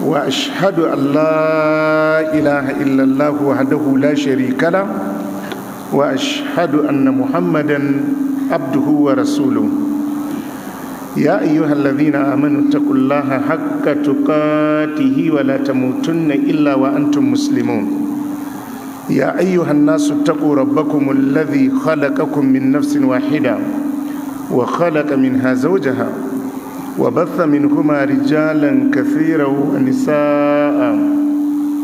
وأشهد أن لا إله إلا الله وحده لا شريك له وأشهد أن محمدا عبده ورسوله يا أيها الذين آمنوا اتقوا الله حق تقاته ولا تموتن إلا وأنتم مسلمون يا أيها الناس اتقوا ربكم الذي خلقكم من نفس واحدة وخلق منها زوجها وبث منهما رجالا كثيرا ونساء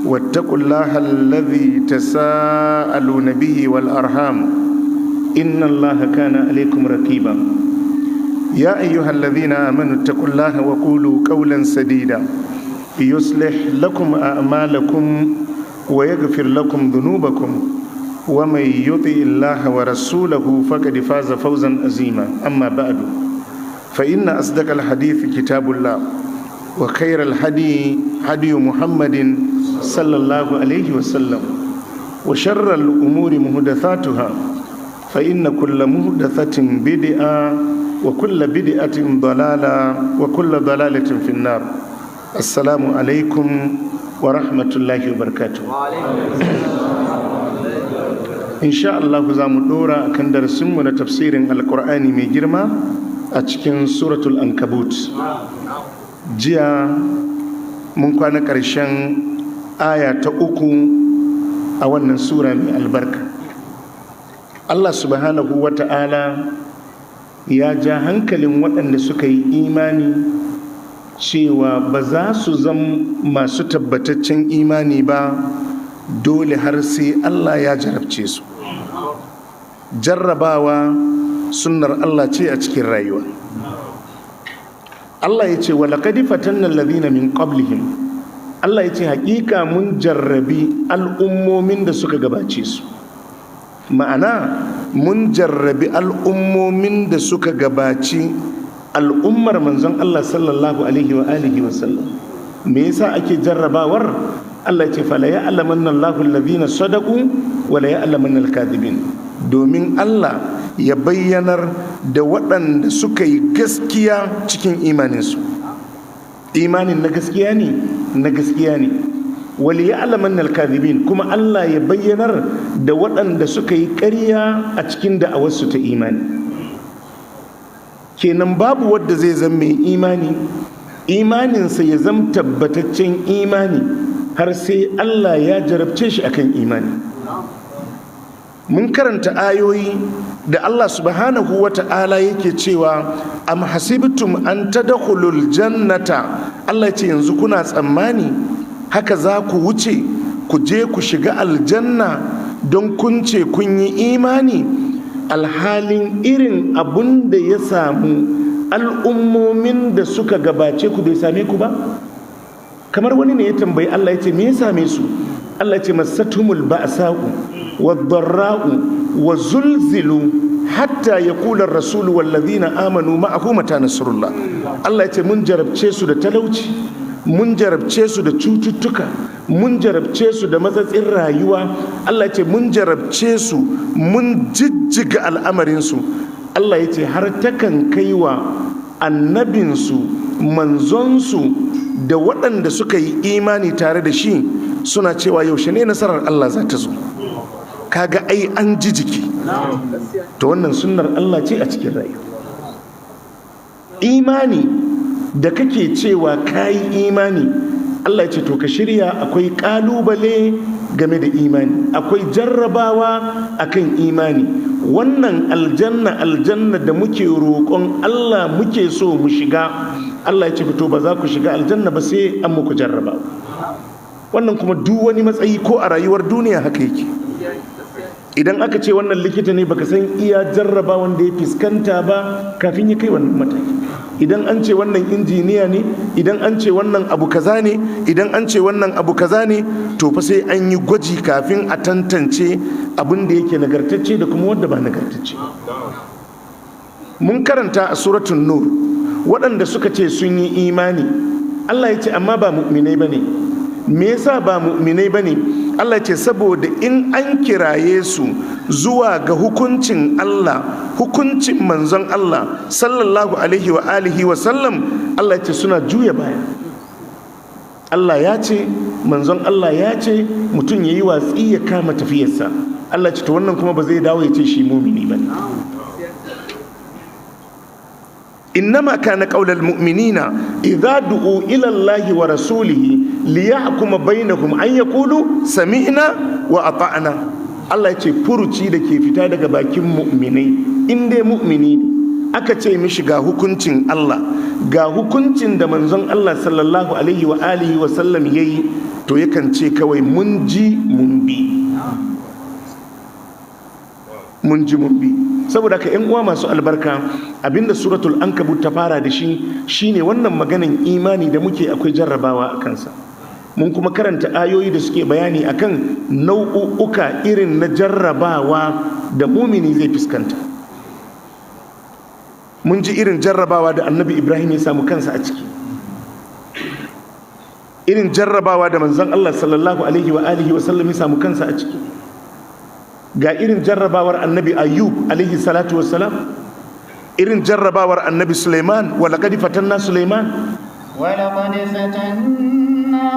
واتقوا الله الذي تساءلون به والأرحام إن الله كان عليكم رقيبا يا أيها الذين آمنوا اتقوا الله وقولوا قولا سديدا يصلح لكم أعمالكم ويغفر لكم ذنوبكم ومن يطع الله ورسوله فقد فاز فوزا عظيما أما بعد فإن أصدق الحديث كتاب الله وخير الهدي هدي محمد صلى الله عليه وسلم وشر الأمور محدثاتها فإن كل محدثة بدعة وكل بدعة ضلالة وكل ضلالة في النار السلام عليكم ورحمة الله وبركاته إن شاء الله زامو دورا كان درسمنا تفسير القرآن من جرما أتكين سورة الأنكبوت جيا من كان كرشان آية أوكو أولا سورة من البركة الله سبحانه وتعالى ya ja hankalin waɗanda suka yi imani cewa ba za su zama masu tabbataccen imani ba dole har sai Allah ya jarabce su. Jarrabawa sunnar Allah ce a cikin rayuwa. Allah ya ce walaqad fatanna alladhina min qablihim, Allah ya ce haƙiƙa mun jarrabi al'ummomin da suka gabace su. Ma'ana mun jarrabi al'ummomin da suka gabaci al'ummar manzon Allah sallallahu alaihi wa alihi wa sallam. Me yasa ake jarrabawar? Allah ce fala ya'lamanna Allahu alladhina sadaqu wa la ya'lamanna al-kadhibin, domin Allah ya bayyanar da waɗanda suka yi gaskiya cikin imaninsu. Imanin na gaskiya ne wali ya alaman alkazibin, kuma Allah ya bayyanar da waɗanda suka yi ƙarya a cikin da'awarsu ta imani. Kenan babu wadda zai zama mai imani, imaninsa ya zama tabbataccen imani har sai Allah ya jarabce shi akan imani. Mun karanta ayoyi da Allah subhanahu wa ta'ala yake cewa am hasibtum an tadkhulul jannata, Allah ya ce yanzu kuna tsammani haka za ku wuce ku je ku shiga aljanna don kun ce kun yi imani, alhalin irin abun da ya samu al'ummomin da suka gabace ku bai same ku ba? Kamar wani ne ya tambayi Allah ya ce me ya same su? Allah ya ce masatumul ba'sa'u wad-dharra'u wa zulzilu hatta yaqula ar-rasulu wal-ladhina amanu ma'ahu mata nasrullah. Allah ya ce mun jarabce su da talauci, mun jarabce su da cututtuka, mun jarabce su da matsatsin rayuwa. Allah ya ce mun jarabce su, mun jijjiga al'amarinsu. Allah ya ce har takan kaiwa annabinsu, manzonsu da waɗanda suka yi imani tare da shi suna cewa yaushe ne nasarar Allah za ta zo. Kaga ai an ji jiki. To wannan sunnar Allah ce a cikin rayuwa. Imani da kake cewa kayi imani, Allah ya ce to ka shirya, akwai kalubale game da imani, akwai jarrabawa akan imani. Wannan aljanna da muke roƙon Allah muke so mu shiga, Allah ya ce to ba za ku shiga aljanna ba sai an muku jarraba. Wannan kuma duk wani matsayi ko a rayuwar duniya haka yake. Idan aka ce wannan likita ne baka san iya jarraba wanda ya fuskanta ba kafin ya kai wannan mataki. Idan an ce wannan injiniya ne, idan an ce wannan abu kaza ne, idan an ce wannan abu kaza ne, to fa sai an yi gwaji kafin a tantance abin da yake nagartacce da kuma wanda ba nagartacce. Mun karanta a suratul nur waɗanda suka ce sun yi imani, Allah ya ce amma ba mu'minai bane. Me yasa ba mu'minai bane? Allah ce saboda in an kiraye su zuwa ga hukuncin Allah, hukuncin manzon Allah sallallahu alaihi wa alihi wa sallam, Allah ce suna juya baya. Allah ya ce, manzon Allah ya ce, mutum ya yi watsi ya kama tafiyarsa. Allah ce ta wannan kuma ba zai dawo ya ce shi mumini ba. innama kana qaulal mu'minina idza du'u ila Allahi wa rasulihi liyahkuma bainahum an yaqulu sami'na wa ata'na. Allah ya ce furuci da ke fita daga bakin mu'minai, in dai mu'mini aka ce mishi ga hukuncin Allah, ga hukuncin da manzon Allah sallallahu alaihi wa alihi wa sallam yayi, to yakan ce kawai mun ji mun bi, mun ji mun bi. Saboda ka ƴan uwa masu albarka, abinda suratul ankabut ta fara da shi shine wannan maganan imani da muke akwai jarrabawa a kansa. Mun kuma karanta ayoyi da suke bayani akan nau'uka irin na jarrabawa da mumini zai fuskanta. Mun ji irin jarrabawa da annabi Ibrahim ya samu kansa a ciki, irin jarrabawa da manzon Allah sallallahu alaihi wa alihi wa sallam ya samu kansa a ciki, ga irin jarrabawar annabi Ayyub alaihi salatu wassalam, irin jarrabawar annabi Sulaiman, wa laqad fatanna Sulaiman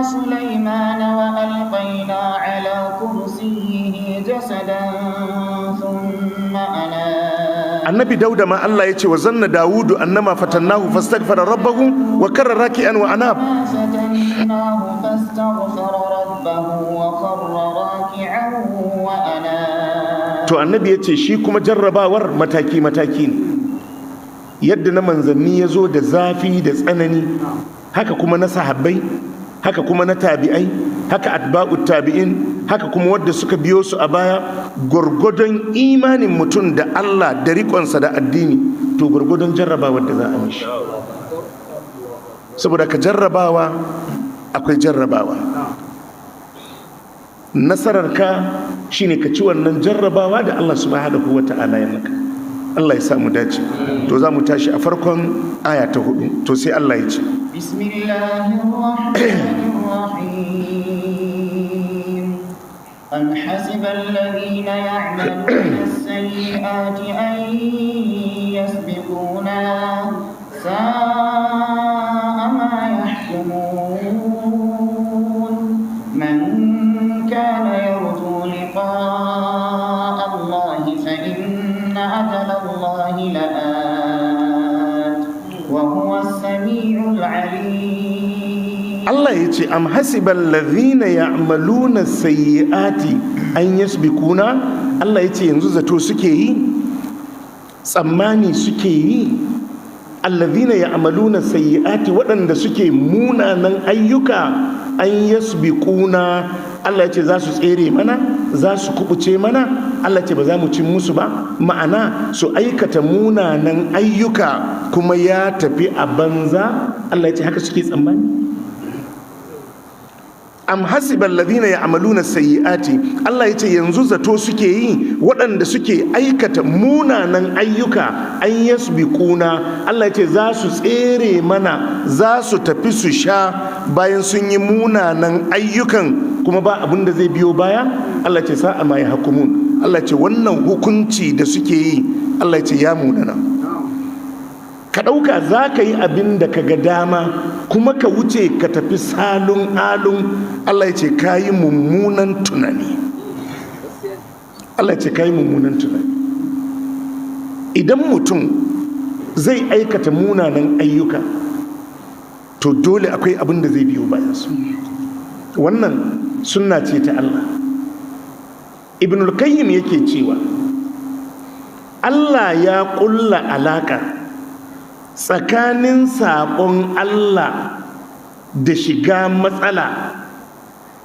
سليمان وألقينا على كرسيه جسدا ثم أناب. النبي داود ما الله يتي وظن داود أنما فتناه فاستغفر ربه وكر راكعا وأناب. فتناه فاستغفر ربه وخر راكعا وأناب. to annabi yace shi kuma jarrabawar mataki mataki ne, yadda na manzanni ya zo da zafi da tsanani, haka kuma na sahabbai, haka kuma na tabi'ai, haka atba'ut tabi'in, haka kuma wadda suka biyo su a baya. Gwargwadon imanin mutum da Allah da riƙonsa da addini, to gwargwadon jarrabawa da za a mishi. Saboda ka jarrabawa akwai jarrabawa. Nasararka shine ka ci wannan jarrabawa da Allah subhanahu wata'ala ya maka. Allah ya samu dace. To za mu tashi a farkon aya ta 4. To sai Allah ya ce, Bismillahirrahmanirrahim. Am hasiba alladhina ya'maluna as-sayyi'ati an yasbiquna sa'a ma yahkumun. Man kana yarju liqa'a Allahi fa inna ajala Allahi la'at wa huwa as-sami'ul 'alim. Allah ya ce, am hasibal ladhina ya'maluna sayyi'ati an yasbiquna. Allah ya ce yanzu zato suke yi, tsammani suke yi, alladhina ya'maluna sayyi'ati, waɗanda suke munanan ayyuka, an yasbiquna. Allah ya ce za su tsere mana, za su kubuce mana. Allah ce ba za mu cin musu ba, ma'ana su aikata munanan ayyuka kuma ya tafi a banza. Allah ya ce haka suke tsammani. Am hasiba alladhina ya'maluna sayyi'ati. Allah ya ce yanzu zato suke yi waɗanda suke aikata munanan ayyuka, an yasbiquna. Allah ya ce za su tsere mana, za su tafi su sha bayan sun yi munanan ayyukan, kuma ba abin da zai biyo baya. Allah ya ce sa'a ma yahkumun. Allah ya ce wannan hukunci da suke yi, Allah ya ce ya munana. Ka ɗauka za ka yi abin da ka ga dama kuma ka wuce ka tafi salun alun. Allah ya ce ka yi mummunan tunani. Allah ya ce ka yi mummunan tunani. Idan mutum zai aikata munanan ayyuka, to dole akwai abin da zai biyo bayansu. Wannan sunna ce ta Allah. Ibnul Qayyim yake cewa Allah ya ƙulla alaƙa tsakanin saƙon Allah da shiga matsala.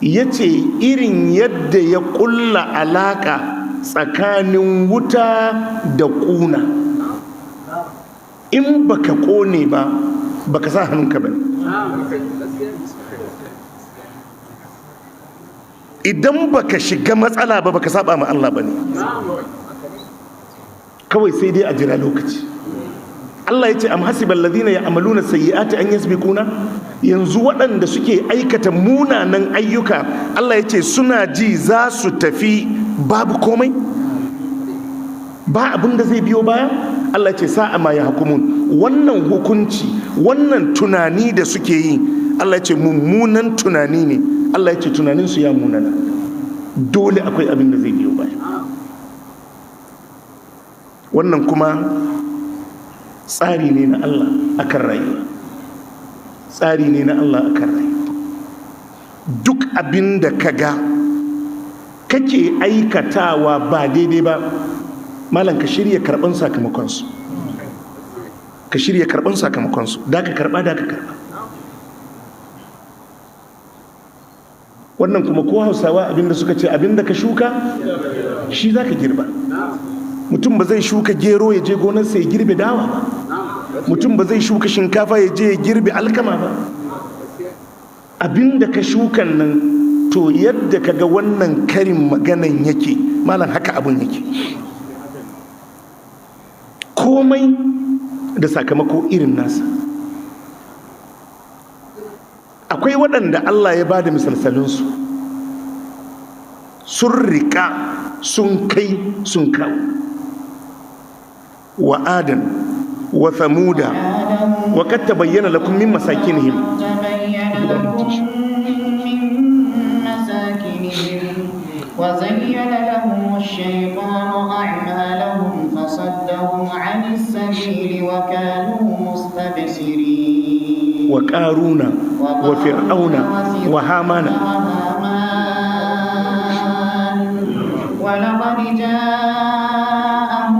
Ya ce irin yadda ya ƙulla alaƙa tsakanin wuta da ƙuna, in baka ƙone ba baka sa hannunka ba. Idan baka shiga matsala ba baka saba ma Allah ba ne, kawai sai dai a jira lokaci. Allah ya ce am hasibal ladina ya'maluna sayyi'ati an yasbiquna. Yanzu waɗanda suke aikata munanan ayyuka, Allah ya ce suna ji za su tafi babu komai, ba abin da zai biyo baya. Allah ya ce sa'a ma yahkumun. Wannan hukunci, wannan tunani da suke yi, Allah ya ce mummunan tunani ne, Allah ya ce tunaninsu ya munana, dole akwai abin da zai biyo baya. Wannan kuma tsari ne na Allah akan rayuwa, tsari ne na Allah akan rayuwa. Duk abin da ka ga kake aikatawa ba daidai ba, malam ka shirya karɓan sakamakonsu, ka shirya karɓan sakamakonsu, da ka karɓa da ka karɓa. Wannan kuma ko Hausawa abinda suka ce, abinda ka shuka shi za ka girba. Mutum ba zai shuka gero ya je gonarsa ya girbe dawa ba, mutum ba zai shuka shinkafa ya je ya girbe alkama ba. Abinda ka shukan nan, to yadda ka ga wannan karin maganan yake, malam haka abun yake. Komai da sakamako irin nasa. Akwai waɗanda Allah ya bada misalsalinsu, sun riƙa, sun kai, sun kawo. Wa adan wa thamuda wa kad tabayyana lakum min masakinihim وزين لهم الشيطان أعمالهم فصدهم عن السبيل وكانوا مستبصرين. وقارون وفرعون وهامان ولقد جاءهم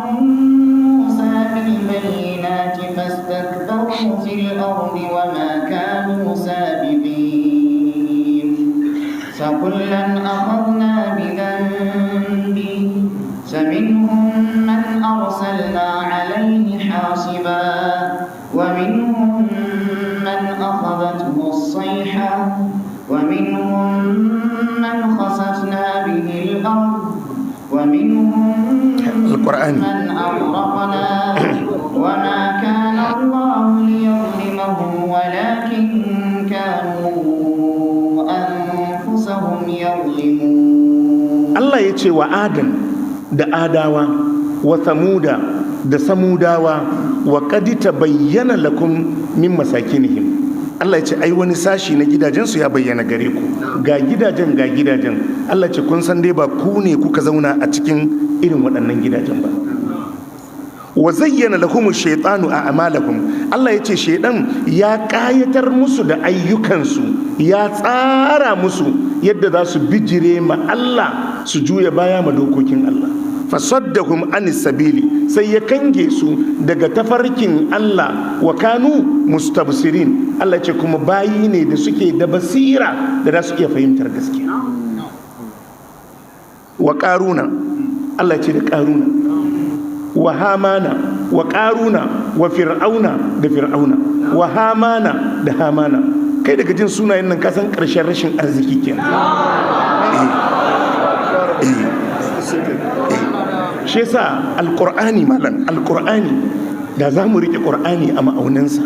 موسى بالبينات فاستكبروا في الأرض وما كانوا سابقين. فكلا أخذنا بذنبه فمنهم من أرسلنا عليه حاصبا ومنهم من أخذته الصيحة ومنهم من خسفنا به الأرض ومنهم من أغرقنا وما كان الله ليظلمهم ولكن كانوا أنفسهم يظلمون. الله يتشي وآدم da adawa wa samuda da samudawa wa qad tabayyana lakum min masakinihim. Allah ya ce ai wani sashi na gidajensu ya bayyana gare ku, ga gidajen ga gidajen. Allah ce kun san dai ba ku ne kuka zauna a cikin irin waɗannan gidajen ba. Wa zayyana lahum shaytanu a'malahum. Allah ya ce shaydan ya kayatar musu da ayyukansu, ya tsara musu yadda za su bijire ma Allah, su juya baya ma dokokin Allah. Fasaddahum anis sabili, sai ya kange su daga tafarkin Allah, wa kanu mustabsirin. Allah ce kuma bayi ne da suke da basira da za su iya fahimtar gaskiya. Wa qaruna, Allah ce da qaruna, wa hamana, wa qaruna, wa fir'auna da fir'auna, wa hamana da hamana. Kai daga jin sunayen nan ka san karshen rashin arziki kenan. Shi yasa alqur'ani malam, alqur'ani da za mu rike qur'ani a ma'aunansa,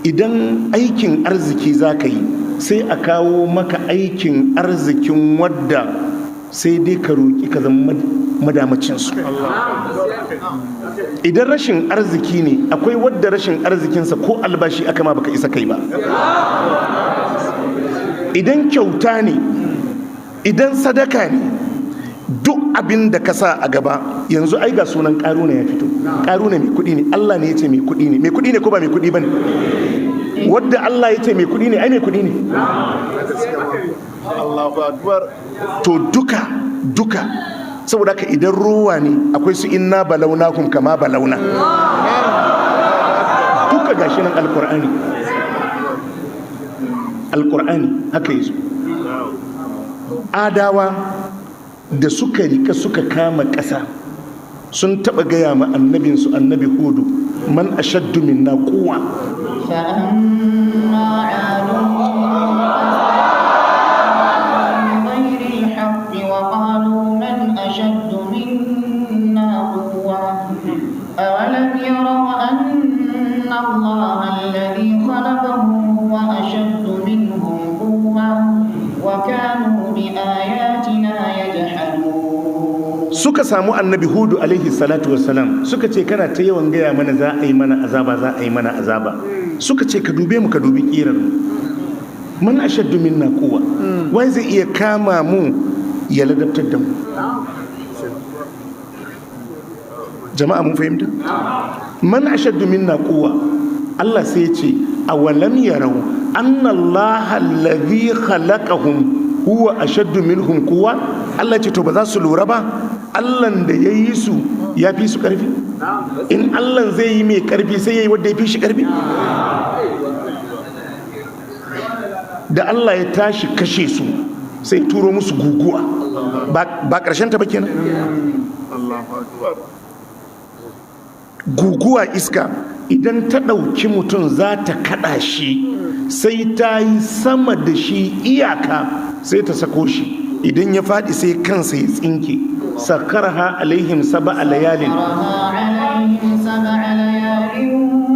idan aikin arziki za ka yi sai a kawo maka aikin arzikin wadda sai dai ka roƙi ka zama madamacinsu. Idan rashin arziki ne, akwai wadda rashin arzikinsa ko albashi aka ma baka isa kai ba. Idan kyauta ne, idan sadaka ne, duk abin da ka sa a gaba, yanzu ai ga sunan ƙaruna ya fito. Ƙaruna mai kuɗi ne, Allah ne ya ce mai kuɗi ne. Mai kuɗi ne ko ba mai kuɗi ba ne? Wadda Allah ya ce mai kuɗi ne, ai mai kuɗi ne. To duka saboda haka idan ruwa ne, akwai su inna balaunakum kama balauna. Duka gashi nan alƙur'ani haka yi su. Adawa da suka rika suka kama ƙasa sun taɓa gaya ma annabinsu annabi Hudu, man ashaddu minna quwwa. أولم يروا أن الله الذي خلقهم هو أشد منهم قوة وكانوا بآياتنا يجحدون. suka samu annabi Hudu alaihi salatu wassalam, suka ce kana ta yawan gaya mana za a yi mana azaba, za a yi mana azaba. Suka ce ka dube mu, ka dubi kirar mu. man ashaddu minna quwwa wai zai iya kama mu ya ladabtar da mu. Jama'a mun fahimta? Man ashaddu minna quwwa, Allah sai ya ce awalam yarau anna Allah alladhi khalaqahum huwa ashaddu minhum quwwa. Allah ce to ba za su lura ba Allahn da ya yi su ya fi su karfi? In Allahn zai yi mai karfi sai ya yi wadda ya fi shi karfi? Da Allah ya tashi kashe su sai turo musu guguwa ba ƙarshen ta ba kenan? Guguwa iska idan ta ɗauki mutum za ta kaɗa shi sai ta yi sama da shi iyaka sai ta sako shi, idan ya faɗi sai kansa ya tsinke. sakarha alaihim sab'a layalin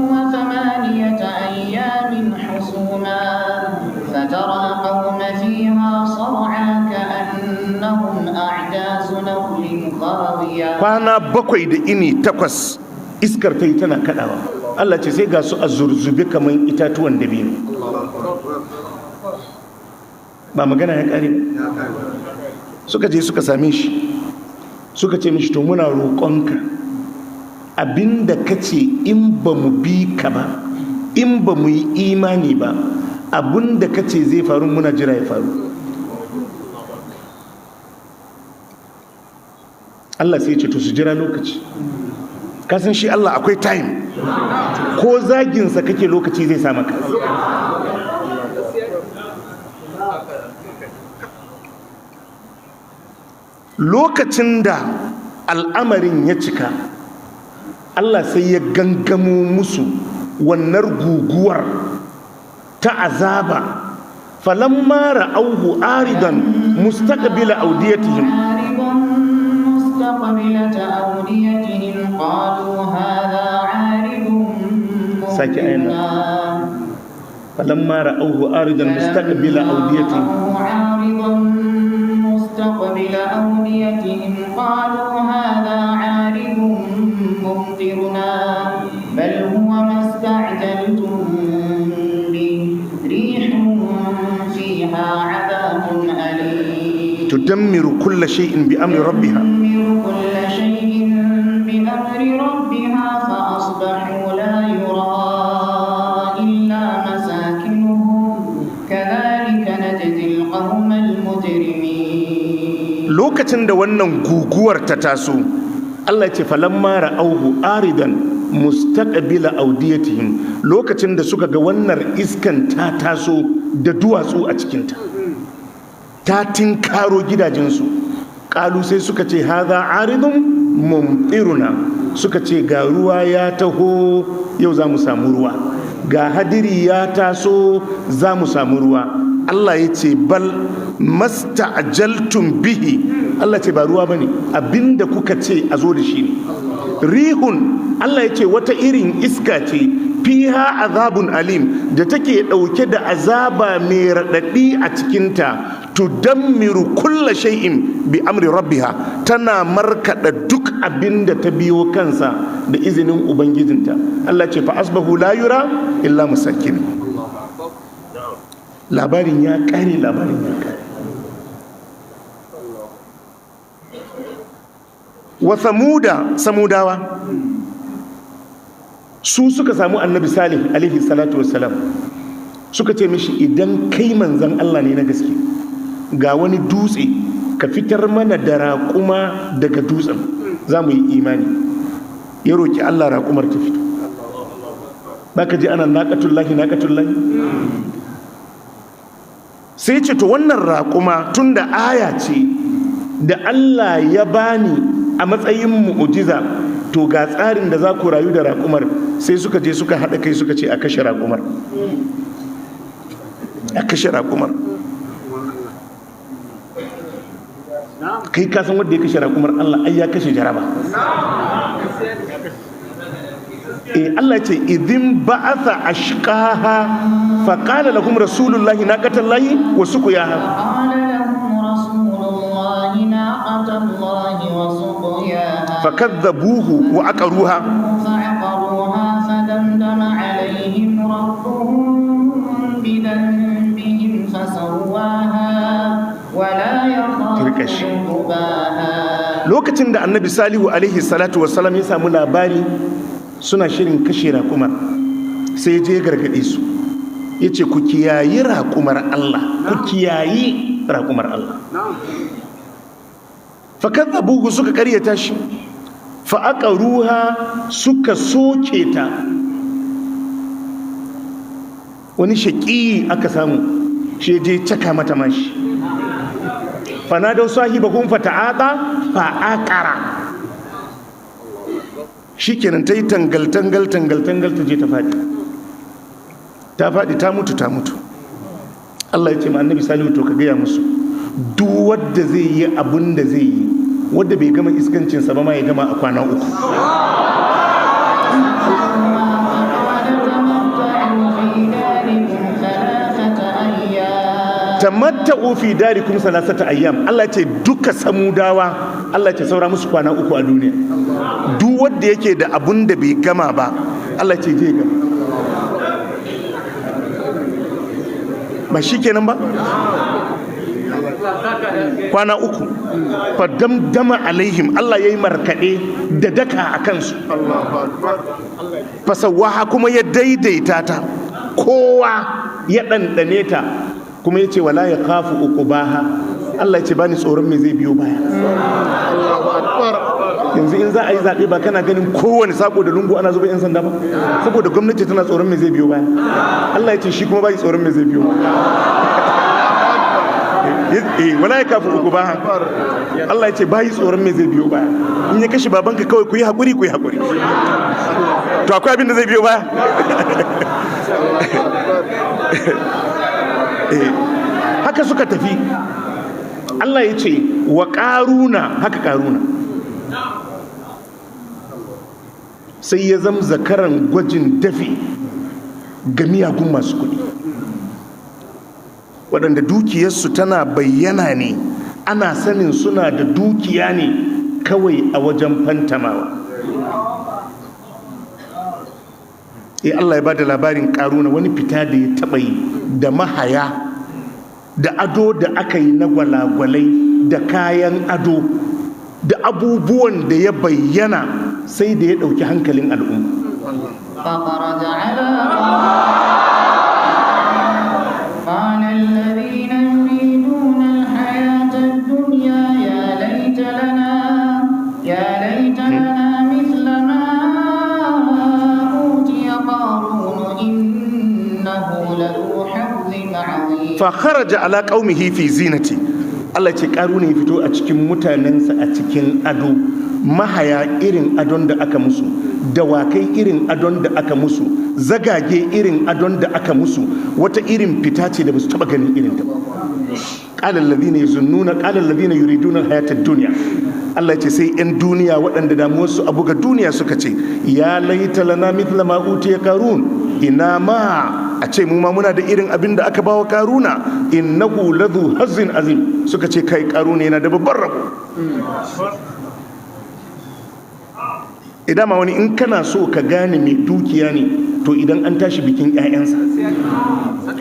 وثمانية أيام حسوما فترى القوم فيها صرعى كأنهم أعجاز نخل خاوية. kwana 7 da ini 8 iskar ta yi tana kaɗawa. Allah ce sai ga su a zurzube kamar itatuwan dabino. Ba magana ya ƙare ba. Suka je suka same shi suka ce mishi to muna roƙonka abinda ka ce in ba mu bi ka ba, in ba mu yi imani ba, abinda ka ce zai faru muna jira ya faru. Allah sai ya ce to su jira lokaci. Kasan shi Allah akwai time, ko zaginsa kake lokaci zai sa maka. Lokacin da al'amarin ya cika, Allah sai ya gangamo musu wannan guguwar ta azaba. falamma ra'awhu aridan mustaqbila awdiyatihim قالوا هذا عارض ممطرنا فلما رأوه عارضا مستقبل أوديتهم قالوا هذا عارض ممطرنا بل هو ما استعجلتم به ريح فيها عذاب أليم تدمر كل شيء بأمر ربها فأصبحوا لا يرى إلا مساكنهم كذلك نجزي القوم المجرمين. lokacin da wannan guguwar ta taso, Allah ce falamma ra'auhu aridan mustaqbila awdiyatihim, lokacin da suka ga wannan iskan ta taso da duwatsu a cikinta ta tinkaro gidajensu, kalu sai suka ce hadha aridun mumtiruna, suka ce ga ruwa ya taho yau za mu samu ruwa, ga hadiri ya taso za mu samu ruwa. Allah ya ce bal masta'jaltum bihi, Allah ce ba ruwa bane, abinda kuka ce a zo da shi ne. Rihun, Allah ya ce wata irin iska ce, fiha azabun alim, da take dauke da azaba mai radadi a cikinta, tudammiru kulla shay'in bi amri rabbiha, tana markada duk abinda ta biyo kansa da izinin ubangijinta. Allah ce fa asbahu la yura illa masakin. Labarin ya kare, labarin ya kare. Wa samudawa su suka samu annabi salih alaihi salatu wassalam, suka ce mishi idan kai manzan Allah ne na gaske, ga wani dutse ka fitar mana da raƙuma daga dutsen za mu yi imani. Ya roƙi Allah raƙumar ta fito. Ba ka ji ana naƙatullahi naƙatullahi. Sai ce to wannan raƙuma tun da aya ce da Allah ya bani a matsayin mu'ujiza, to ga tsarin da za ku rayu da raƙumar. Sai suka je suka haɗa kai suka ce a kashe raƙumar, a kashe raƙumar. Kai kasan wanda ya kashe raƙumar Allah ai ya kashe jaraba. Allah ce idin ba'atha ashqaha fa qala lahum rasulullahi naqatallahi wa suqiyaha fakadzabuhu wa aqaruha فدمدم عليهم ربهم بذنبهم سواها ولا يخاف عقباها. lokacin da annabi salihu alaihi salatu wassalam ya samu labari suna shirin kashe raƙumar, sai je gargaɗe su ya ce ku kiyayi raƙumar Allah, ku kiyayi raƙumar Allah. fakadzabuhu suka karyata shi, fa'aqaruha suka soke ta. wani shaƙi aka samu shi je caka mata mashi, fanadau sahibahum fata'aqa fa'aqara. shikenan ta yi tangal ta je ta faɗi ta mutu. Allah ya ce ma annabi salihu to ka gaya musu duk wadda zai yi abin da zai yi, wadda bai gama iskancinsa ba ma ya gama a kwana 3. tamatta'u fi darikum 3 ayyam. Allah ce duka samudawa, Allah ce saura musu kwana 3 a duniya. duk wanda yake da abun da bai gama ba, Allah ce je gama. ba shikenan ba, kwana 3 fa damdama alaihim, Allah yayi markade da daka a kansu. fasawaha kuma ya daidaita ta, kowa ya ɗanɗane ta, kuma ya ce wala ya kafu uqubaha. Allah ya ce bani tsoron me zai biyo baya. yanzu in za a yi zaɓe ba kana ganin kowane sako da lungu ana zuba 'yan sanda ba, saboda gwamnati tana tsoron me zai biyo baya. Allah ya ce shi kuma bai tsoron me zai biyo baya. wala ya kafu uqubaha. Allah ya ce bai tsoron me zai biyo baya. in ya kashe babanka kawai ku yi haƙuri. To akwai abin da zai biyo baya. haka suka tafi. Allah ya ce wa ƙaruna, haka ƙaruna sai ya zama zakaran gwajin dafi ga miyagun masu kuɗi, waɗanda dukiyarsu tana bayyana ne, ana sanin suna da dukiya ne kawai a wajen fantamawa. Allah ya ba da labarin ƙaruna, wani fita da ya taɓa yi da mahaya da ado da aka yi na gwalagwalai da kayan ado da abubuwan da ya bayyana, sai da ya ɗauki hankalin al'umma. قال الذين يريدون الحياة الدنيا يا ليت لنا مثل ما أوتي قارون إنه لذو حظ عظيم. فخرج على قومه في زينته. Allah ce ƙaru ne fito a cikin mutanensa a cikin ado, mahaya irin adon da aka musu, dawakai irin adon da aka musu, zagage irin adon da aka musu, wata irin fita ce da ba su taɓa ganin irin ta ba. ƙalar ladina yuriduna hayatar duniya. Allah ce sai 'yan duniya waɗanda damuwarsu abu ga duniya suka ce ya laita lana mithla ma utiya karun, ina ma a ce mu ma muna da irin abin da aka bawa karuna, innahu ladhu hazzin azim. Suka ce kai karuna yana da babban rabo. Idan ma wani in kana so ka gane mai dukiya ne, to idan an tashi bikin 'ya'yansa.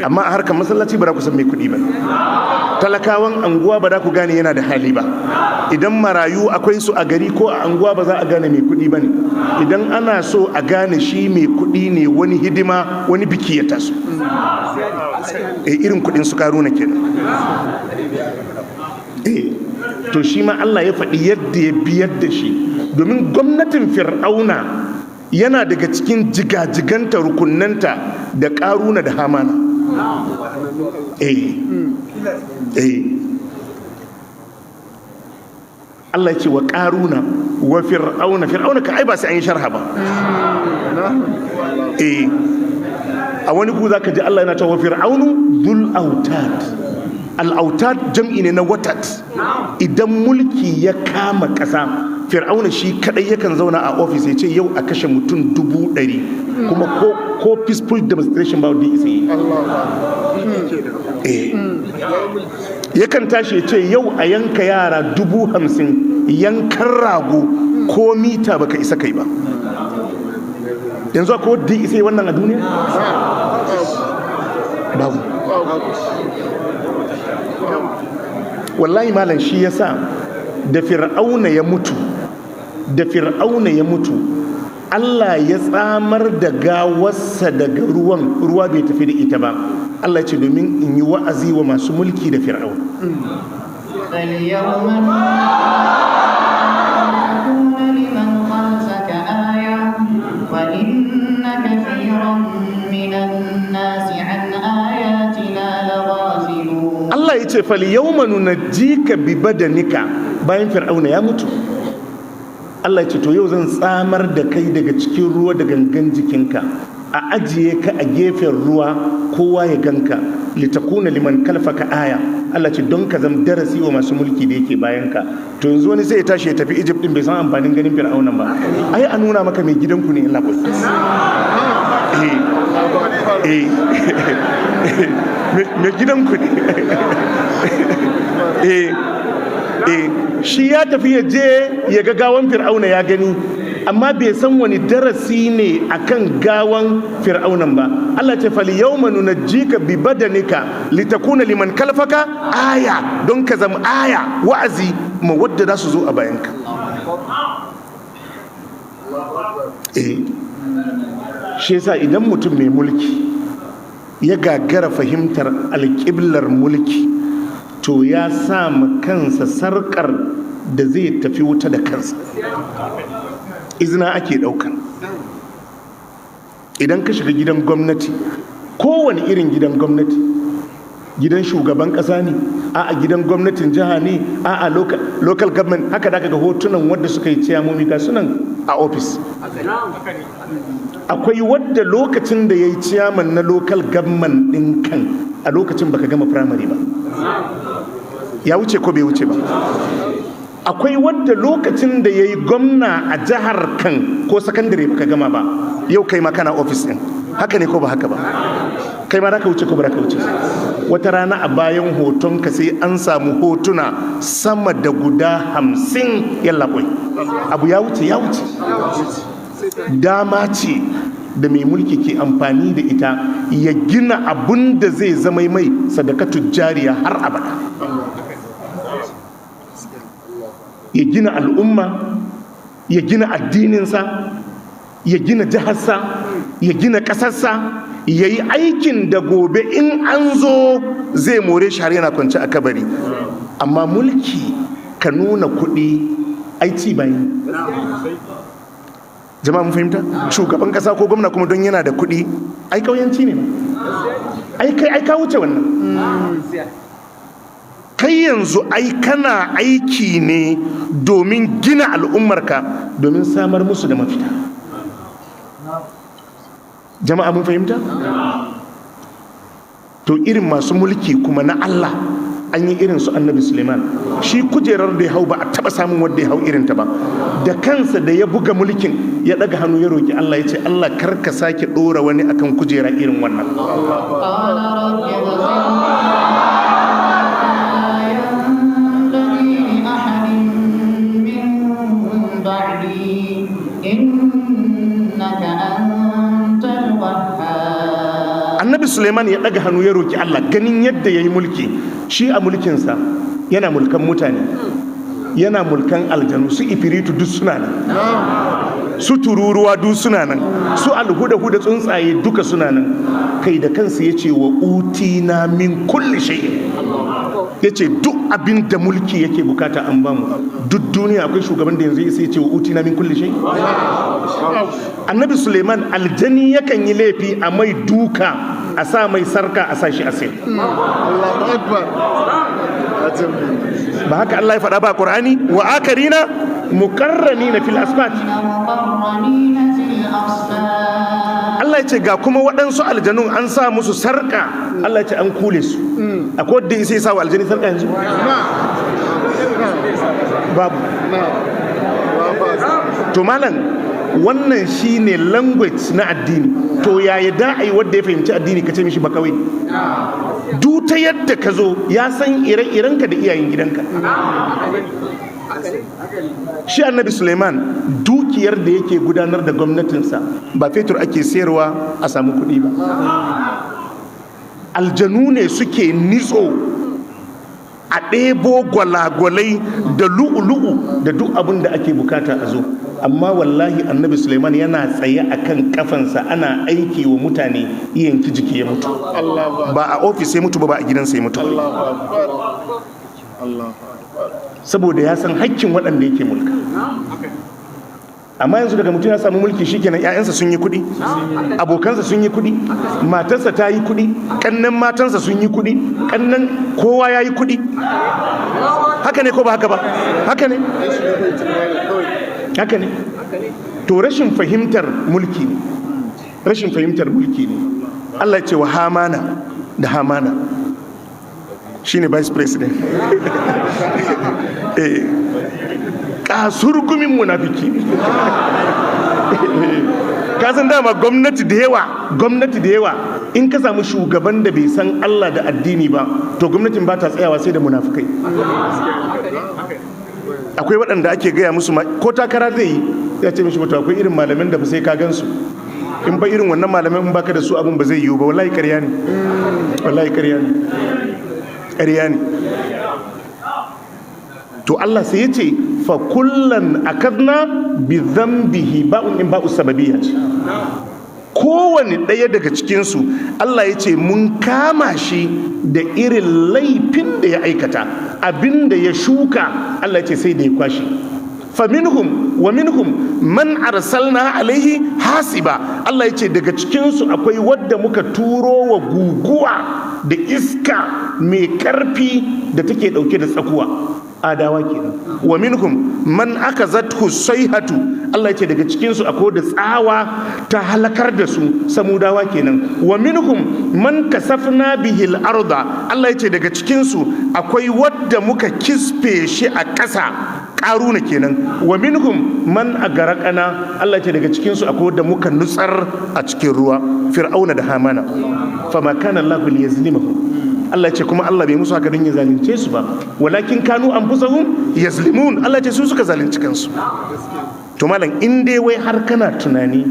Amma a harkar masallaci ba za ku san mai kuɗi ba, talakawan anguwa ba za ku gane yana da hali ba, idan marayu akwai su a gari ko a anguwa ba za a gane mai kuɗi ba ne. Idan ana so a gane shi mai kuɗi ne, wani hidima wani biki ya taso, irin kuɗin su karuna kenan. To shi ma Allah ya faɗi yadda ya biyar da shi, domin gwamnatin fir'auna yana daga cikin jigajiganta rukunanta da karuna da hamana. Allah ya ce wa karuna wa fir'auna ka ai ba sai an yi sharha ba. A wani ku zaka ji Allah yana cewa wa fir'aunu dhul autad. Al-autad jam'i ne na watat. Idan mulki ya kama ƙasa, fir'auna shi kadai yakan zauna a ofis ya ce yau a kashe mutum 100,000, kuma ko peaceful demonstration ba wadda isa yi. Yakan tashi ya ce yau a yanka yara 50,000, yankan rago ko mita baka isa kai ba. Yanzu akwai wadda isa yi wannan a duniya? Babu. wallahi malam shi yasa da fir'auna ya mutu Allah ya tsamar da gawarsa daga ruwa bai tafi da ita ba. Allah ce domin in yi wa'azi wa masu mulki da fir'auna. Allah ya ce fal yawma nunajjika bi badanika, bayan fir'auna ya mutu Allah ya ce to yau zan tsamar da kai daga cikin ruwa da gangan jikinka, a ajiye ka a gefen ruwa kowa ya ganka, litakuna liman kalfaka aya. Allah ce don ka zama darasi wa masu mulki da yake bayan ka. To yanzu wani sai ya tashi ya tafi Egypt din bai san amfanin ganin fir'aunan ba. Ai a nuna maka mai gidanku ne Allah mai gidanku ne shi ya tafi ya je ya ga gawan fir'auna ya gani, amma bai san wani darasi ne akan gawan fir'aunan ba. Allah ce fal yawma nunajjika bi badanika litakuna liman kalfaka aya, don ka zama aya wa'azi ma wadda za su zo a bayanka. Shi yasa idan mutum mai mulki ya gagara fahimtar alƙiblar mulki, to ya sa ma kansa sarƙar da zai tafi wuta da kansa. Izina ake ɗaukan. Idan ka shiga gidan gwamnati, kowane irin gidan gwamnati, gidan shugaban ƙasa ne, a gidan gwamnatin jiha ne, a local government, haka da ga hotunan wadda suka yi ciyamomi ga sunan a ofis. Akwai wadda lokacin da ya yi ciyaman na local government ɗin kan, a lokacin baka gama firamare ba. Ya wuce ko bai wuce ba? Akwai wadda lokacin da ya yi gwamna a jihar kan ko sakandare baka gama ba, yau kai ma kana ofis ɗin. Haka ne ko ba haka ba? Kai ma ka wuce ko ba ka wuce? Wata rana a bayan hoton ka sai an samu hotuna sama da guda 50 yallaɓoi. Abu ya wuce. Dama ce da mai mulki ke amfani da ita ya gina abun da zai zama mai sadakatu jariya har abada. Ya gina al'umma, ya gina addininsa, ya gina jiharsa, ya gina ƙasarsa, ya yi aikin da gobe in an zo zai more shi har yana kwanci a kabari. Amma mulki ka nuna kuɗi aici bayan. Jama'a mun fahimta? Shugaban ƙasa ko gwamna kuma don yana da kuɗi ai kauyanci ne. Ai ka wuce wannan. Kai yanzu ai kana aiki ne domin gina al'ummarka, domin samar musu da mafita. Jama'a mun fahimta? To irin masu mulki kuma na Allah an yi irin su Annabi Suleiman. Shi kujerar da ya hau ba a taba samun wanda ya hau irin ta ba. Da kansa da ya buga mulkin ya daga hannu ya roki Allah, ya ce Allah kar ka sake dora wani akan kujera irin wannan. Annabi Suleiman ya daga hannu ya roki Allah, ganin yadda ya yi mulki. Shi a mulkinsa yana mulkan mutane, yana mulkan aljanu, su ifiritu duk suna nan, su tururuwa duk suna nan, su alhuda-huda tsuntsaye duka suna nan. Kai da kansa ya ce wa utina min kulli shay, ya ce duk abin da mulki yake bukata an bamu. Duk duniya akwai shugaban da yanzu ya ce wa utina min kulli shay? Annabi Suleiman aljani yakan yi laifi a mai duka, a sa mai sarka, a sa shi asir. Ba haka Allah ya faɗa ba Qur'ani? Wa akarina muqarranina fil asfat. Allah ya ce ga kuma waɗansu aljanun an sa musu sarka. Allah ya ce an kule su. Akwai wanda sai sa wa aljani sarka yanzu? Babu. To malam, wannan shine language na addini. To yaya da ai wanda ya fahimci addini ka ce mishi ba kawai? Duk ta yadda ka zo ya san ire-irenka da iyayen gidanka. Shi Annabi Suleiman dukiyar da yake gudanar da gwamnatinsa ba fetur ake sayarwa a samu kuɗi ba. Aljanu ne suke nitso a ɗebo gwalagwalai da lu'ulu'u da duk abin da ake bukata a zo. Amma wallahi annabi Suleiman yana tsaye a kan kafansa ana aiki wa mutane yanki jiki ya mutu. Ba a ofis ya mutu ba a gidansa ya mutu. Saboda ya san hakkin waɗanda yake mulka. Amma yanzu daga mutum ya samu mulki shikenan, ƴaƴansa sun yi kuɗi, abokansa sun yi kuɗi, matarsa ta yi kuɗi, kannan matansa sun yi kuɗi, kannan kowa ya yi kuɗi. Haka ne ko ba haka ba? Haka ne. Haka ne. To rashin fahimtar mulki ne. Rashin fahimtar mulki ne. Allah ya ce wa Hamana da Hamana shine vice president. Kasurgumin munafiki. Ka san dama gwamnati da yawa in ka samu shugaban da bai san Allah da addini ba, to gwamnatin ba ta tsayawa sai da munafikai. Akwai waɗanda ake gaya musu ko takara zai yi ya ce mishi mutu akwai irin malamin da ba sai ka gansu, in ba irin wannan malamin in baka da su abin ba zai yiwu ba. Wallahi ƙarya ne. Wallahi ƙarya ne. Ƙarya ne. To Allah sai ya ce fa kullan akadna bi dhanbihi, ba'un in ba'u sababiyya ce. Kowane ɗaya daga cikinsu Allah ya ce mun kama shi da irin laifin da ya aikata, abin da ya shuka Allah ya ce sai da ya kwashi. faminhum wa minhum man arsalna alaihi hasiba. Allah ya ce daga cikinsu akwai wadda muka turo wa guguwa da iska mai karfi da take dauke da tsakuwa, adawa kenan. Wa minhum man akazathu sayhatu. Allah ya ce daga cikinsu akwai da tsawa ta halakar da su, samudawa kenan. Wa minhum man kasafna bihil arda. Allah ya ce daga cikinsu akwai wadda muka kisfe shi a ƙasa, ƙaruna kenan. Wa minhum man agaraqana. Allah ya ce daga cikinsu akwai wadda muka nutsar a cikin ruwa, fir'auna da hamana. Fama kana Allah liyazlimahum. Allah ce kuma Allah bai musu haka don ya zalunce su ba, walakin kanu anfusahum yazlimun. Allah ce su suka zalunci kansu. To malam, in dai wai har kana tunani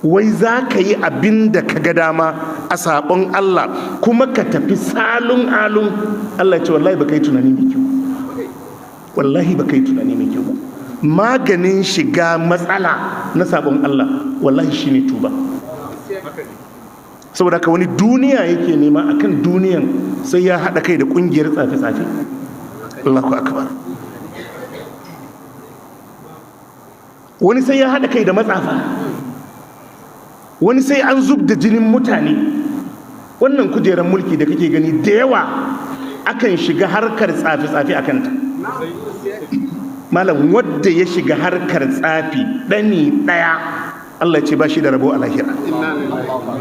wai za ka yi abin da ka ga dama a sabon Allah kuma ka tafi salun alun, Allah ce wallahi baka yi tunani mai kyau. Wallahi baka yi tunani mai kyau ba. Maganin shiga matsala na sabon Allah wallahi shine tuba. Saboda ka wani duniya yake nema, akan duniyan sai ya haɗa kai da ƙungiyar tsafe-tsafe. Allahu akbar. Wani sai ya haɗa kai da matsafa, wani sai an zub da jinin mutane. Wannan kujerar mulki da kake gani da yawa akan shiga harkar tsafe-tsafe a kanta. Malam, wadda ya shiga harkar tsafi ɗani ɗaya, Allah ce ba shi da rabo a lahira.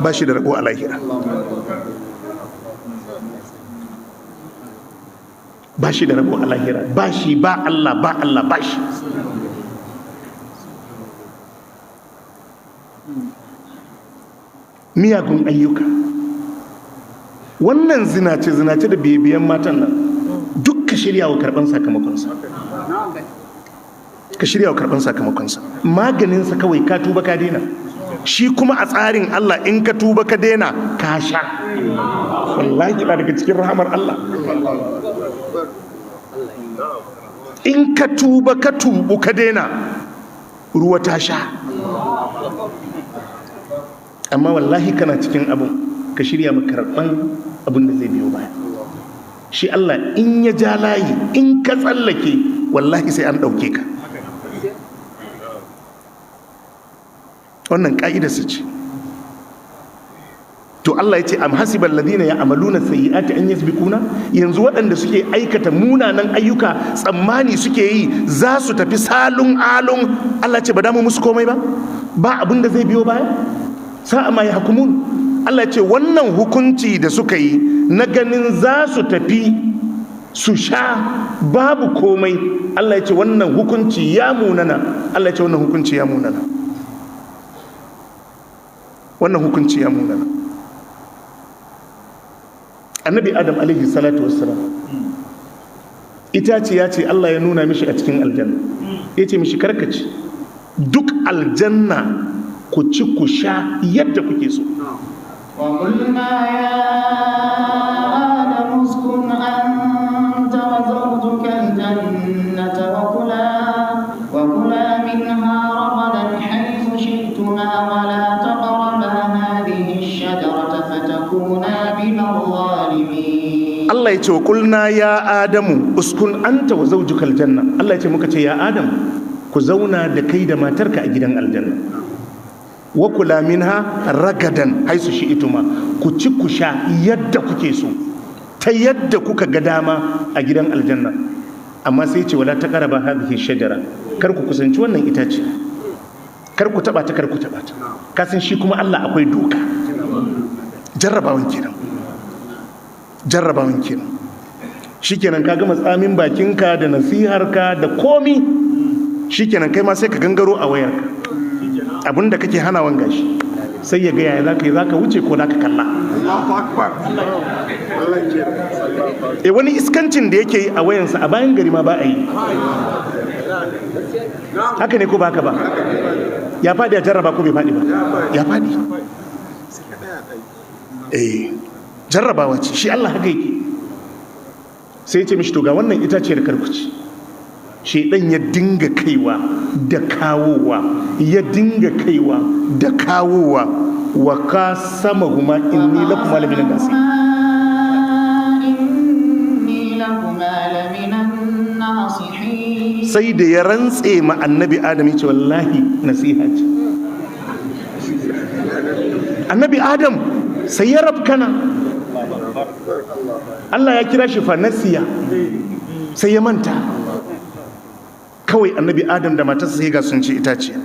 Ba shi da rabo a lahira. Ba shi da rabo a lahira. Ba shi, ba Allah, ba Allah, ba shi. Miyagun ayyuka. Wannan zinace da biyan matan nan duk ka shirya wa karɓar sakamakonsa. Ka shirya wa karɓar sakamakonsa. Maganinsa kawai ka tuba ka daina. Shi kuma a tsarin Allah in ka tuba ka daina ka sha. Wallahi ina daga cikin rahamar Allah. In ka tuba ka tubu ka daina, ruwa ta sha. Amma wallahi kana cikin abun, ka shirya ma karɓan abin da zai biyo baya. Shi Allah in ya ja layi, in ka tsallake, wallahi sai an ɗauke ka. Wannan ka'idarsa ce. To Allah ya ce am hasibal ladina ya'maluna sayyi'ati an yasbiquna. Yanzu waɗanda suke aikata munanan ayyuka tsammani suke yi za su tafi salun alun. Allah ce ba damu musu komai ba, ba abin da zai biyo baya. Sa'a ma yahkumun. Allah ce wannan hukunci da suka yi na ganin za su tafi su sha babu komai, Allah ya ce wannan hukunci ya munana. Allah ya ce wannan hukunci ya munana. Wannan hukunci ya munana. Annabi Adam alaihi salatu wassalam, itace ya ce Allah ya nuna mishi a cikin aljanna, ya ce mishi karkaci duk aljanna ku ci ku sha yadda kuke so. وقلنا يا آدم اسكن أنت Allah ya ce wa kulna ya adamu uskun anta wa zawjukal janna. Allah ya ce muka ce ya adam ku zauna da kai da matarka a gidan aljanna. Wa kula minha ragadan haisu shi'tuma, ku ci ku sha yadda kuke so, ta yadda kuka ga dama a gidan aljanna. Amma sai ce wala taqraba hadhihi shajara, kar ku kusanci wannan itace, kar ku taba ta, kar ku taba ta. Kasan shi kuma Allah akwai doka. Jarrabawan kenan shikenan ka gama tsamin bakinka da nasiharka da komi, shikenan kai ma sai ka gangaro a wayarka abinda kake hanawan gashi, sai ya gaya za ka wuce ko za ka kalla. Wani iskancin da yake yi a wayansa a bayan gari ma ba a yi. Haka ne ko ba haka ba? Ya faɗi a jarraba ko bai faɗi ba? Ya faɗi. Jarrabawa ce, shi Allah haka yake. Sai ya ce mishi to ga wannan itaciyar karkuci. Shedan ya dinga kaiwa da kawowa, ya dinga kaiwa da kawowa, wa ka sama huma inni lakuma laminan nasihin. Sai da ya rantse ma annabi Adam ya ce wallahi nasiha ce. Annabi Adam sai ya rabkana. Allah ya kira shi fanasiya, sai ya manta. Kawai annabi Adam da matarsa sai ga sun ci itaciya.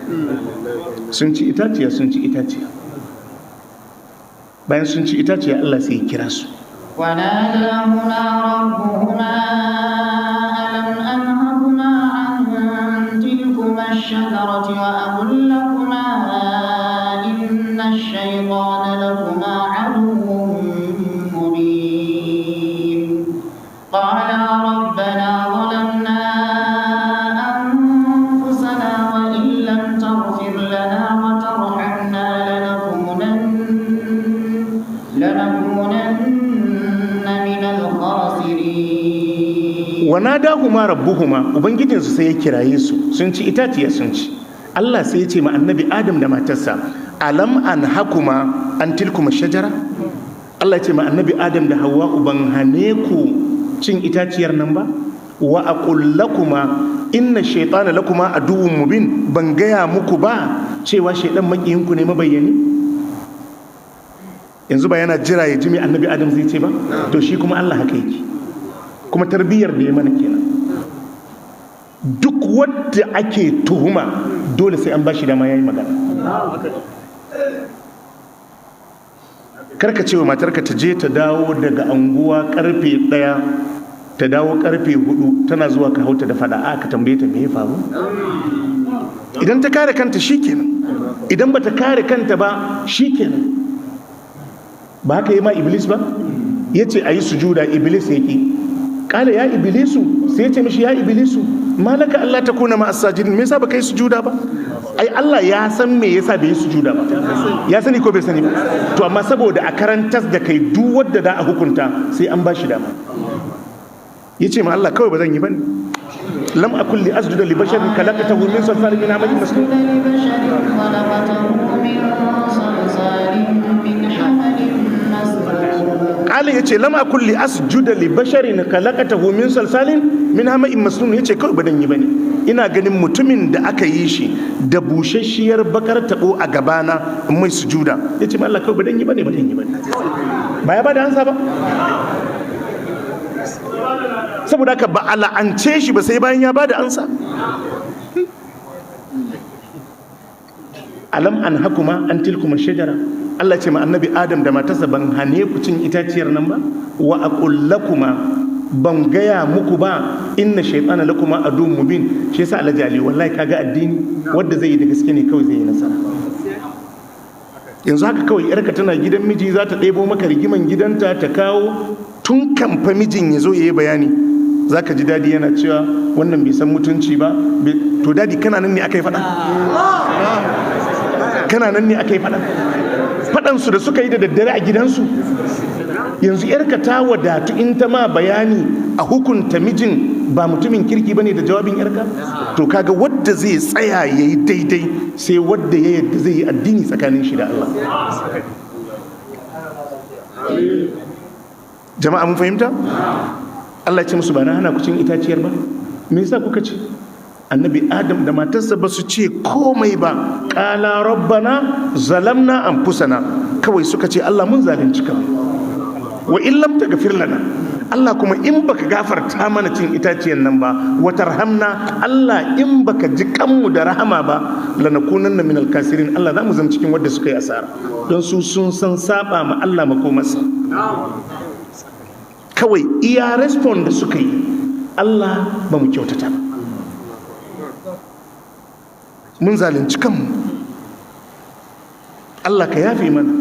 Bayan sun ci itaciya Allah sai ya kira su. وناداهما ربهما ألم أنهكما عن تلكما الشجرة وأقل لكما إن الشيطان لكما عدو مبين قالا ربنا ظلمنا أنفسنا وإن لم تغفر لنا وترحمنا لنكونن من الخاسرين. وناداهما ربهما ubangijinsu sai ya kiraye su, sun ci itaciya sun ci. Allah sai ya ce ma annabi Adam da matarsa alam an hakuma an tilkuma shajara. Allah ya ce ma annabi Adam da Hawwa ban hane ku cin itaciyar nan ba, wa aqul lakuma inna shaytana lakuma aduwwun mubin, ban gaya muku ba cewa shaydan makiyinku ne mabayyani. Yanzu ba yana jira ya ji me annabi Adam zai ce ba, to shi kuma Allah haka yake, kuma tarbiyyar da ya mana kenan. Duk wanda ake tuhuma dole sai an bashi dama yayi magana. Karka cewa matarka ta je ta dawo daga anguwa karfe 1 ta dawo karfe 4 tana zuwa ka hauta da fada, ka tambaye ta me ya faru. Idan ta kare kanta shikenan, idan bata kare kanta ba shikenan. Ba haka yi ma Iblis ba? Yace ayi sujuda, Iblis yake. Kala ya Iblisu, sai yace mishi ya Iblisu malaka Allah ta kuna ma as-sajidin, me yasa baka yi sujuda ba? Ai Allah ya san me yasa bai yi sujuda ba, ya sani ko bai sani ba. To amma saboda a karantas da kai duk wanda da a hukunta sai an bashi dama. Yace ma Allah kawai ba zan yi bane. Lam akul li asjuda li basharin khalaqatahu min salsalin min hamadin masnun. Allah ya ce lama kulli asjuda li basharin khalaqatahu min salsalin min hama'in masnun. Ya ce kawai ba dan yi bane, ina ganin mutumin da aka yi shi da bushashiyar bakar tabo a gabana in mai sujuda. Ya ce Allah kawai ba dan yi bane, ba dan yi bane. Ba ya bada ansa ba? Saboda haka ba a la'ance shi ba sai bayan ya bada ansa. Alam an hakuma an tilkuma shajara. Allah ce ma annabi Adam da matarsa ban hane ku cin itaciyar nan ba, wa aqul lakuma ban gaya muku ba inna shaytana lakuma aduwwun mubin. Shi yasa Allah jali wallahi kaga addini wanda zai yi da gaske ne kawai zai yi nasara. Yanzu haka kawai yarka tana gidan miji za ta ɗebo maka rigiman gidanta ta kawo, tun kamfa mijin ya zo ya yi bayani zaka ji dadi yana cewa wannan bai san mutunci ba. To dadi kana nan ne aka yi faɗa? Kana nan ne aka yi faɗa? Faɗansu da suka yi da daddare a gidansu. Yanzu yarka ta wadatu in ta ma bayani a hukunta mijin ba mutumin kirki bane da jawabin yarka. To kaga wadda zai tsaya yayi daidai sai wadda ya yadda zai yi addini tsakanin shi da Allah. jama'a mun fahimta? Allah ya ce musu ba na hana ku cin itaciyar ba, me yasa kuka ci? Annabi Adam da matarsa ba su ce komai ba, qala rabbana zalamna anfusana, kawai suka ce Allah mun zalunci kanmu, wa in lam taghfir lana, Allah kuma in baka gafarta mana cin itaciyar nan ba, wa tarhamna, Allah in baka ji kanmu da rahama ba, lanakunanna minal kasirin, Allah za mu zama cikin wanda suka yi asara, don su sun san saba ma Allah makomarsa. Kawai iya respond da suka yi, Allah ba mu kyautata ba, mun zalunci kanmu, Allah ka yafe mana.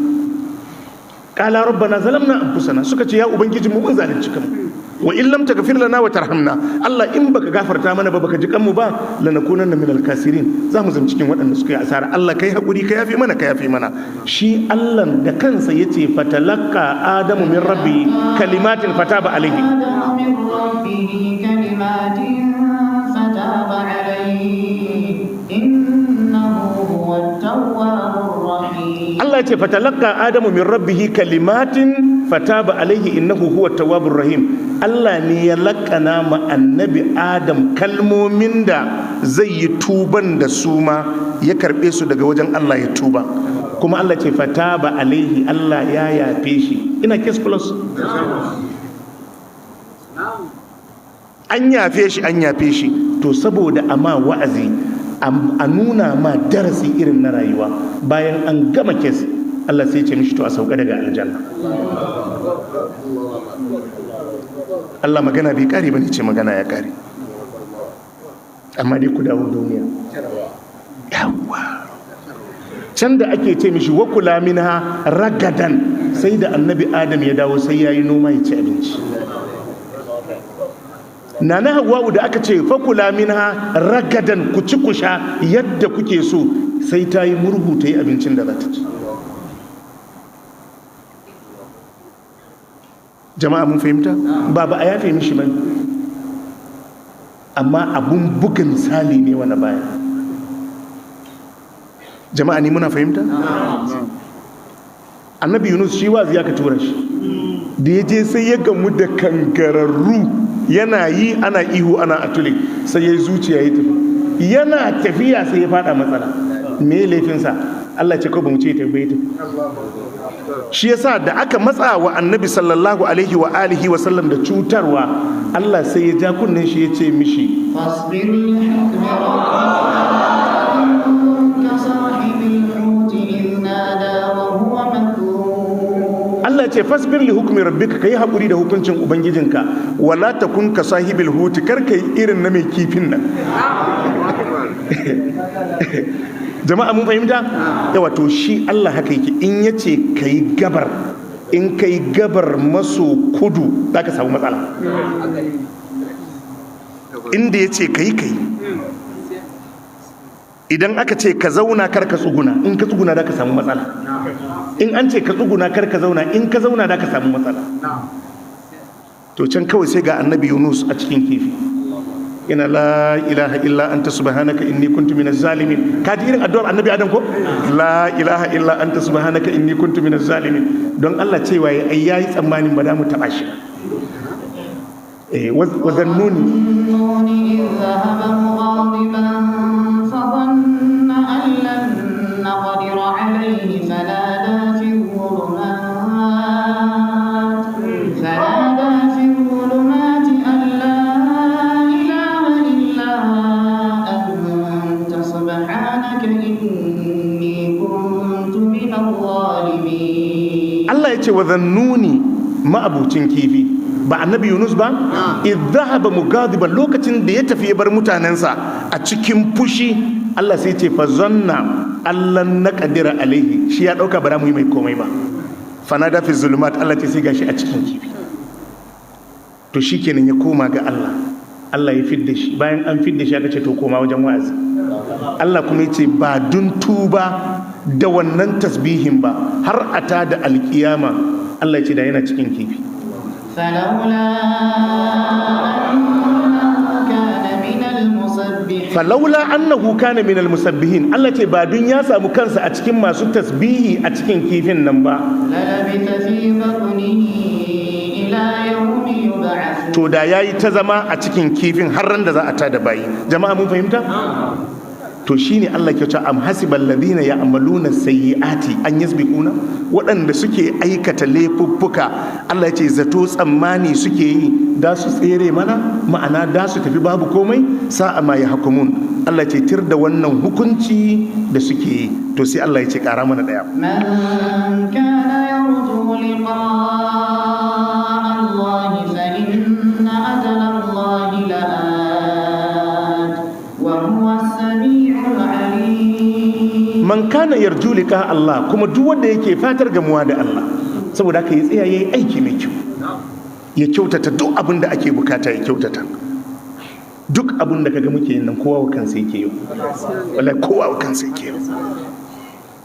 Qala rabbana zalamna anfusana, suka ce ya ubangiji mu mun zalunci kanmu, wa in lam taghfir lana wa tarhamna, Allah in baka gafarta mana ba, baka ji kanmu ba, lanakunanna minal kasirin, za mu zama cikin waɗanda suka yi asara. Allah kai hakuri, ka yafe mana, ka yafe mana. Shi Allah da kansa yace fatalaqqa adamu min rabbi kalimatin fataba alaihi, Allah ce fatalaqqa adamu min rabbihi kalimatin fataba alaihi innahu huwa tawwabur rahim. Allah ne ya laƙana ma annabi Adam kalmomin da zai yi tuban da su ma ya karɓe su daga wajen Allah ya tuba, kuma Allah ce fataba alaihi, Allah ya yafe shi. Ina case plus, an yafe shi, an yafe shi. To saboda amma wa'azi, a nuna ma darasi irin na rayuwa, bayan an gama kes, Allah sai ce mishi to a sauka daga aljanna. Allah magana bai kare bane, ce magana ya kare, amma dai ku dawo duniya. Yawwa, can da ake ce mishi wa kula minha ragadan, sai da annabi Adam ya dawo sai yayi noma ya ci abinci. Nana Hawwa'u da aka ce fakula minha ragadan, ku ci ku sha yadda kuke so, sai ta yi murhu ta yi abincin da za ta ci. Jama'a mun fahimta? Ba a yafe mishi ba, amma abun buga misali ne wani baya. Jama'a ni muna fahimta? Annabi Yunus shi wazi aka tura shi, da ya je sai ya gamu da kangararru, yana yi ana ihu ana atule, sai ya yi zuciya ya tafi, yana tafiya sai ya fada matsala. Me laifinsa? Allah ce ko ba mu ce ta bai tafi. Shi yasa da aka matsa wa annabi sallallahu alaihi wa alihi wa sallam da cutarwa, Allah sai ya ja kunnen shi ya ce mishi Allah ce fasbir li hukmi rabbika, kai hakuri da hukuncin ubangijinka, wala takun ka sahibil huti, kar kai irin na mai kifin nan. Jama'a mun fahimta? Yawa, to shi Allah haka yake, in yace kai gabar, in kai gabar maso kudu zaka samu matsala, inda yace kai kai. Idan aka ce ka zauna kar ka tsuguna, in ka tsuguna da ka samu matsala. In an ce ka tsuguna kar ka zauna, in ka zauna da ka samu matsala. To can kawai sai ga annabi Yunus a cikin kifi, ina la ilaha illa anta subhanaka inni kuntu minaz zalimin. Ka ji irin addu'ar annabi Adam ko? La ilaha illa anta subhanaka inni kuntu minaz zalimin. Don Allah cewa yayi tsammanin ba da mu taba shi. wa dhannuni فظن أن لن نقدر عليه فنادى في الظلمات أن لا إله إلا أنت سبحانك إني كنت من الظالمين. الله يقول وذنوني ما أبو تنكيفي ba annabi Yunus ba idhahaba mugadiban, lokacin da ya tafi ya bar mutanensa a cikin fushi, Allah sai ce fa zanna allan naqdira alaihi, shi ya dauka bara mu yi mai komai ba, fanada fi zulumat, Allah ce sai gashi a cikin kifi. To shikenan ya koma ga Allah, Allah ya fidda shi, bayan an fidda shi aka ce to koma wajen wa'azi. Allah kuma ya ce ba dun tuba da wannan tasbihin ba har ata da alkiyama, Allah ya ce da yana cikin kifi. falaula annahu kana minal musabbihin, Allah ce ba dun ya samu kansa a cikin masu tasbihi a cikin kifin nan ba, lalabita fi batnihi إلى يوم يبعثون. to da yayi ta zama a cikin kifin har ran da za a tada bayi. Jama'a mun fahimta? To shine Allah ke cewa am hasibal ladina ya'maluna sayyiati an yasbiquna, waɗanda suke aikata laifuffuka Allah ya ce zato tsammani suke yi da su tsere mana, ma'ana da su tafi babu komai. Sa'a ma yahkumun, Allah ce tir da wannan hukunci da suke yi. To sai Allah ya ce ƙara mana daya, man kana yarju liqa'a Allah fa inna ajala Allah la'at wa huwa as-sami'ul 'alim. man kana yarju liqa Allah, kuma duk wanda yake fatar gamuwa da Allah, saboda haka ya tsaya yayi aiki mai kyau, ya kyautata duk abin da ake bukata ya kyautata. Duk abin da kaga muke yin nan kowa wa kansa yake yi, wallahi kowa wa kansa yake yi,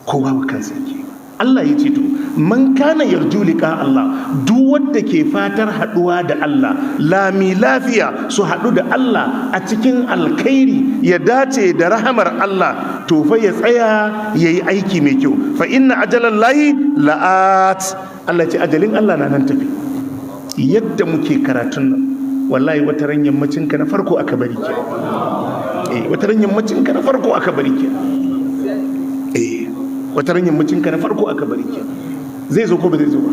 kowa wa kansa yake yi. Allah ya ce to man kana yarju liqa Allah, duk wanda ke fatar haduwa da Allah lami lafiya, su hadu da Allah a cikin alkhairi, ya dace da rahamar Allah, to fa ya tsaya yayi aiki mai kyau. Fa inna ajalallahi la'at, Allah ce ajalin Allah na nan tafi. Yadda muke karatun nan wallahi wata ran yammacin ka na farko aka bari ke, wata ran yammacin ka na farko aka bari ke, wata ran yammacin ka na farko aka bari ke. Zai zo ko ba zai zo ba?